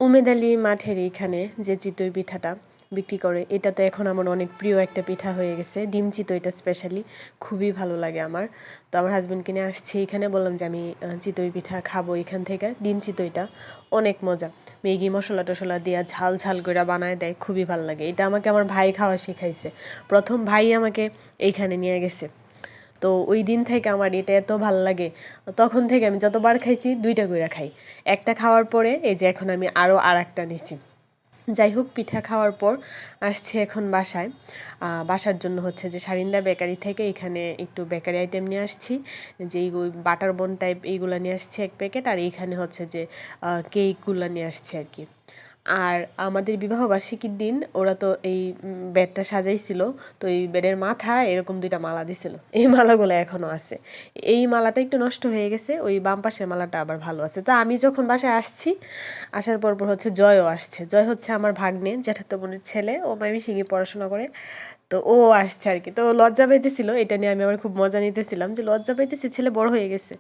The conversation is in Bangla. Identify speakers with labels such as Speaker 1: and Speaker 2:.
Speaker 1: উমেদ আলী মাঠের এইখানে যে চিতই পিঠাটা বিক্রি করে, এটা তো এখন আমার অনেক প্রিয় একটা পিঠা হয়ে গেছে। ডিম চিতইটা স্পেশালি খুবই ভালো লাগে আমার। তো আমার হাজব্যান্ডকে নিয়ে আসছি এখানে, বললাম যে আমি চিতই পিঠা খাবো এখান থেকে। ডিম চিতইটা অনেক মজা, ম্যাগি মশলা টশলা দিয়া ঝাল ঝাল করে বানায় দেয়, খুবই ভালো লাগে। এটা আমাকে আমার ভাই খাওয়া শিখাইছে, প্রথম ভাই আমাকে এইখানে নিয়ে গেছে। তো ওই দিন থেকে আমার এটা এত ভাল লাগে, তখন থেকে আমি যতবার খাইছি 2টা করে খাই। একটা খাওয়ার পরে এই যে এখন আমি আরও আর একটা নিছি। যাই হোক, পিঠা খাওয়ার পর আসছি এখন বাসায়। বাসার জন্য হচ্ছে যে সারিন্দা বেকারি থেকে এখানে একটু বেকারি আইটেম নিয়ে আসছি, যে বাটার বন টাইপ এইগুলো নিয়ে আসছি 1 প্যাকেট, আর এইখানে হচ্ছে যে কেকগুলো নিয়ে আসছি আর কি। আর আমাদের বিবাহবার্ষিকীর দিন ওরা তো এই বেডটা সাজাইছিল, তো এই বেডের মাথায় এরকম 2টা মালা দিছিল, এই মালাগুলো এখনও আছে। এই মালাটা একটু নষ্ট হয়ে গেছে, ওই বাম পাশের মালাটা আবার ভালো আছে। তো আমি যখন বাসায় আসছি, আসার পর হচ্ছে জয়ও আসছে। জয় হচ্ছে আমার ভাগ্নে, জ্যাঠাতো বোনের ছেলে, ও ময়মনসিংহে পড়াশোনা করে। তো ও আসছে আর কি। তো লজ্জা পাইতেছিল, এটা নিয়ে আমি আবার খুব মজা নিতেছিলাম যে লজ্জা পাইতেছে, ছেলে বড় হয়ে গেছে।